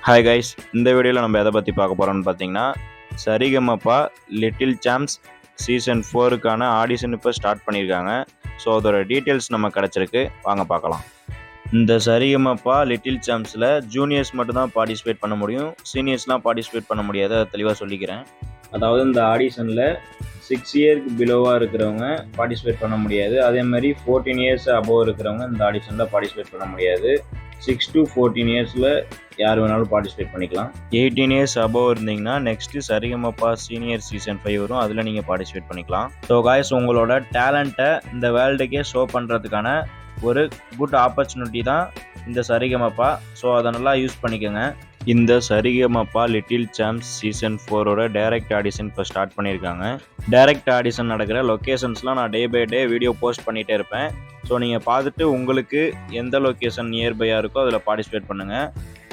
Hi guys, இந்த வீடியோவில் நம்ம எதை பற்றி பார்க்க போகிறோம்னு பார்த்தீங்கன்னா, Sa Re Ga Ma Pa little champs season 4க்கான audition இப்போ ஸ்டார்ட் பண்ணியிருக்காங்க. ஸோ அதோட டீட்டெயில்ஸ் நம்ம கிடச்சிருக்கு, வாங்க பார்க்கலாம். இந்த சரிகமபா லிட்டில் சாம்ப்ஸில் ஜூனியர்ஸ் மட்டும்தான் பார்ட்டிசிபேட் பண்ண முடியும், சீனியர்ஸ்லாம் பார்ட்டிசிபேட் பண்ண முடியாது. அதை தெளிவாக சொல்லிக்கிறேன். அதாவது இந்த ஆடிஷனில் 6 இயர்க்கு பிலோவாக இருக்கிறவங்க பார்ட்டிசிபேட் பண்ண முடியாது. அதே மாதிரி 14 இயர்ஸ் அபோவ் இருக்கிறவங்க இந்த ஆடிஷனில் பார்ட்டிசிபேட் பண்ண முடியாது. 6 to 14 இயர்ஸில் யார் வேணாலும் பார்ட்டிசிபேட் பண்ணிக்கலாம். 18 இயர்ஸ் அபோவ் இருந்தீங்கன்னா நெக்ஸ்ட்டு சரிகமபா சீனியர் சீசன் 5 வரும், அதில் நீங்கள் பார்ட்டிசிபேட் பண்ணிக்கலாம். ஸோ காய்ஸ், உங்களோட டேலண்ட்டை இந்த வேர்ல்டுக்கே ஷோ பண்ணுறதுக்கான ஒரு குட் ஆப்பர்ச்சுனிட்டி தான் இந்த சரிகமபா. ஸோ அதை நல்லா யூஸ் பண்ணிக்கோங்க. இந்த சரிகமபா லிட்டில் சாம்ப்ஸ் சீசன் 4ஓட டைரக்ட் ஆடிஷன் இப்போ ஸ்டார்ட் பண்ணியிருக்காங்க. டைரக்ட் ஆடிஷன் நடக்கிற லொக்கேஷன்ஸ்லாம் நான் day by day video post பண்ணிகிட்டே இருப்பேன். ஸோ நீங்கள் பார்த்துட்டு உங்களுக்கு எந்த லொக்கேஷன் நியர்பையாக இருக்கோ அதில் பார்ட்டிசிபேட் பண்ணுங்கள்.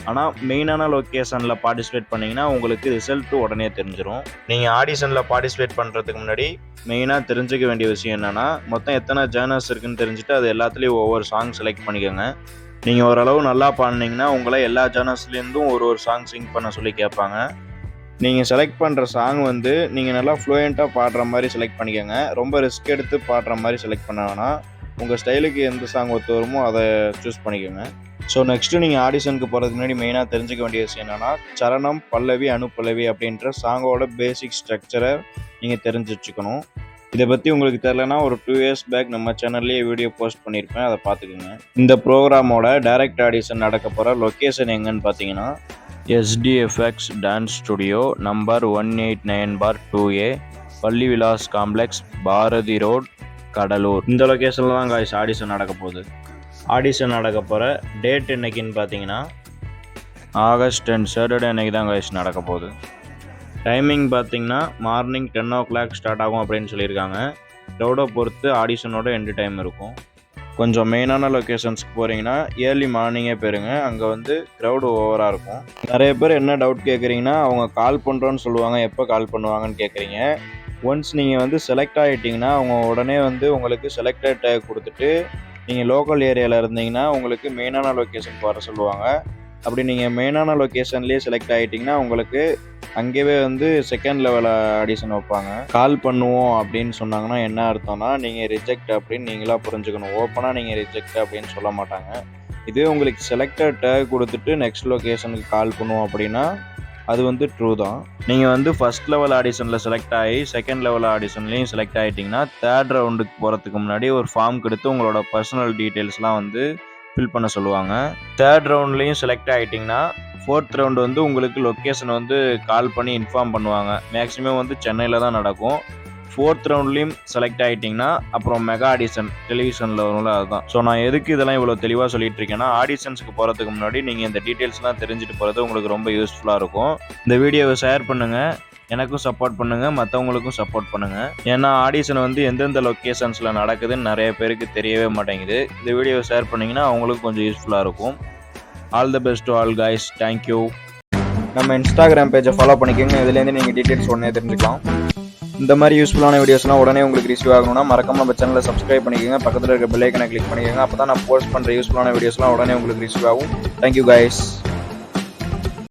ஆனால் மெயினான லொக்கேஷனில் பார்ட்டிசிபேட் பண்ணிங்கன்னா உங்களுக்கு ரிசல்ட்டு உடனே தெரிஞ்சிடும். நீங்கள் ஆடிஷனில் பார்ட்டிசிபேட் பண்ணுறதுக்கு முன்னாடி மெயினாக தெரிஞ்சுக்க வேண்டிய விஷயம் என்னென்னா, மொத்தம் எத்தனை ஜேர்னர்ஸ் இருக்குதுன்னு தெரிஞ்சுட்டு அது எல்லாத்துலேயும் ஒவ்வொரு சாங் செலக்ட் பண்ணிக்கோங்க. நீங்கள் ஓரளவு நல்லா பாடினீங்கன்னா உங்களை எல்லா ஜேர்னர்ஸ்லேருந்தும் ஒரு சாங் சிங் பண்ண சொல்லி கேட்பாங்க. நீங்கள் செலக்ட் பண்ணுற சாங் நீங்கள் நல்லா ஃப்ளூயண்ட்டாக பாடுற மாதிரி செலக்ட் பண்ணிக்கோங்க. ரொம்ப ரிஸ்க் எடுத்து பாடுற மாதிரி செலக்ட் பண்ண வேணாம். உங்கள் ஸ்டைலுக்கு எந்த சாங் ஒத்து வருமோ அதை சூஸ் பண்ணிக்கோங்க. ஸோ நெக்ஸ்ட்டு நீங்கள் ஆடிஷனுக்கு போகிறதுக்கு முன்னாடி மெயினாக தெரிஞ்சுக்க வேண்டிய விஷயம் என்னென்னா, சரணம், பல்லவி, அனுப்பல்லவி அப்படின்ற சாங்கோட பேசிக் ஸ்ட்ரக்சரை நீங்கள் தெரிஞ்சு வச்சுக்கணும். இதை பற்றி உங்களுக்கு தெரிலனா ஒரு 2 இயர்ஸ் பேக் நம்ம சேனல்லேயே வீடியோ போஸ்ட் பண்ணியிருப்பேன், அதை பார்த்துக்குங்க. இந்த ப்ரோக்ராமோட டைரக்ட் ஆடிஷன் நடக்க போகிற லொக்கேஷன் எங்கன்னு பார்த்தீங்கன்னா, SDFX dance studio number 189/2A, பள்ளி விலாஸ் காம்ப்ளெக்ஸ், பாரதி ரோட், கடலூர். இந்த லொக்கேஷனில் தான் காய்ஸ் ஆடிஷன் நடக்க போகுது. ஆடிஷன் நடக்க போகிற டேட் என்னைக்குன்னு பார்த்தீங்கன்னா, ஆகஸ்ட் 10 சாட்டர்டே அன்னைக்கு தான் காய்ஸ் நடக்க போகுது. டைமிங் பார்த்தீங்கன்னா மார்னிங் 10 o'clock ஸ்டார்ட் ஆகும் அப்படின்னு சொல்லியிருக்காங்க. க்ரௌடை பொறுத்து ஆடிஷனோட எண்டு டைம் இருக்கும். கொஞ்சம் மெயினான லொக்கேஷன்ஸ்க்கு போகிறீங்கன்னா ஏர்லி மார்னிங்கே போயிருங்க, அங்கே க்ரௌடு ஓவராக இருக்கும். நிறைய பேர் என்ன டவுட் கேட்குறீங்கன்னா, அவங்க கால் பண்ணுறோன்னு சொல்லுவாங்க, எப்போ கால் பண்ணுவாங்கன்னு கேட்குறீங்க. ஒன்ஸ் நீங்கள் செலக்ட் ஆகிட்டிங்கன்னா அவங்க உடனே உங்களுக்கு செலக்டட் டேக் கொடுத்துட்டு, நீங்கள் லோக்கல் ஏரியாவில் இருந்தீங்கன்னா உங்களுக்கு மெயினான லொக்கேஷனுக்கு வர சொல்லுவாங்க. அப்படி நீங்கள் மெயினான லொக்கேஷன்லேயே செலக்ட் ஆகிட்டிங்கன்னா உங்களுக்கு அங்கேயே செகண்ட் லெவல் ஆடிஷன் வைப்பாங்க. கால் பண்ணுவோம் அப்படின்னு சொன்னாங்கன்னா என்ன அர்த்தம்னா, நீங்கள் ரிஜெக்ட் அப்படின்னு நீங்களாக புரிஞ்சுக்கணும். ஓப்பனாக நீங்கள் ரிஜெக்ட் அப்படின்னு சொல்ல மாட்டாங்க. இதுவே உங்களுக்கு செலக்டட் டேக் கொடுத்துட்டு நெக்ஸ்ட் லொக்கேஷனுக்கு கால் பண்ணுவோம் அப்படின்னா அது ட்ரூ தான். நீங்கள் ஃபஸ்ட் லெவல் ஆடிஷனில் செலக்ட் ஆகி செகண்ட் லெவல் ஆடிஷன்லேயும் செலக்ட் ஆகிட்டிங்கன்னா தேர்ட் ரவுண்டுக்கு போகிறதுக்கு முன்னாடி ஒரு ஃபார்ம் கொடுத்து உங்களோட பர்சனல் டீட்டெயில்ஸ்லாம் ஃபில் பண்ண சொல்லுவாங்க. தேர்ட் ரவுண்ட்லேயும் செலக்ட் ஆகிட்டிங்கன்னா ஃபோர்த் ரவுண்டு உங்களுக்கு லொக்கேஷன் கால் பண்ணி இன்ஃபார்ம் பண்ணுவாங்க. மேக்ஸிமம் சென்னையில் தான் நடக்கும். ஃபோர்த் ரவுண்ட்லேயும் செலக்ட் ஆகிட்டிங்கன்னா அப்புறம் மெகா ஆடிஷன் டெலிவிஷனில் வரும்ல, அதுதான். ஸோ நான் எதுக்கு இதெல்லாம் இவ்வளோ தெளிவாக சொல்லிட்டு இருக்கேன்னா, ஆடிஷன்ஸுக்கு போகிறதுக்கு முன்னாடி நீங்கள் இந்த டீட்டெயில்ஸ்லாம் தெரிஞ்சுட்டு போகிறது உங்களுக்கு ரொம்ப யூஸ்ஃபுல்லாக இருக்கும். இந்த வீடியோவை ஷேர் பண்ணுங்கள், எனக்கும் சப்போர்ட் பண்ணுங்கள், மற்றவங்களுக்கும் சப்போர்ட் பண்ணுங்கள். ஏன்னா ஆடிஷன் எந்தெந்த லொக்கேஷன்ஸில் நடக்குதுன்னு நிறைய பேருக்கு தெரியவே மாட்டேங்குது. இந்த வீடியோவை ஷேர் பண்ணிங்கன்னா அவங்களுக்கும் கொஞ்சம் யூஸ்ஃபுல்லாக இருக்கும். All the best to all guys, thank you. நம்ம இன்ஸ்டாகிராம் பேஜை ஃபாலோ பண்ணிக்கோங்க, இதுலேருந்து நீங்கள் டீட்டெயில்ஸ் உடனே தெரிஞ்சுக்கலாம். இந்த மாதிரி யூஸ்ஃபுல்லான வீடியோஸ்லாம் உடனே உங்களுக்கு ரிசீவ் ஆகணும்னா மறக்காம நம்ம சேனலை சப்ஸ்கிரைப் பண்ணிக்கோங்க. பக்கத்தில் இருக்க பெல் ஐக்கனை கிளிக் பண்ணிக்கோங்க. அப்போ தான் நான் போஸ்ட் பண்ணுற யூஸ்ஃபுல்லான வீடியோஸ்லாம் உடனே உங்களுக்கு ரிசீவ் ஆகும். Thank you guys.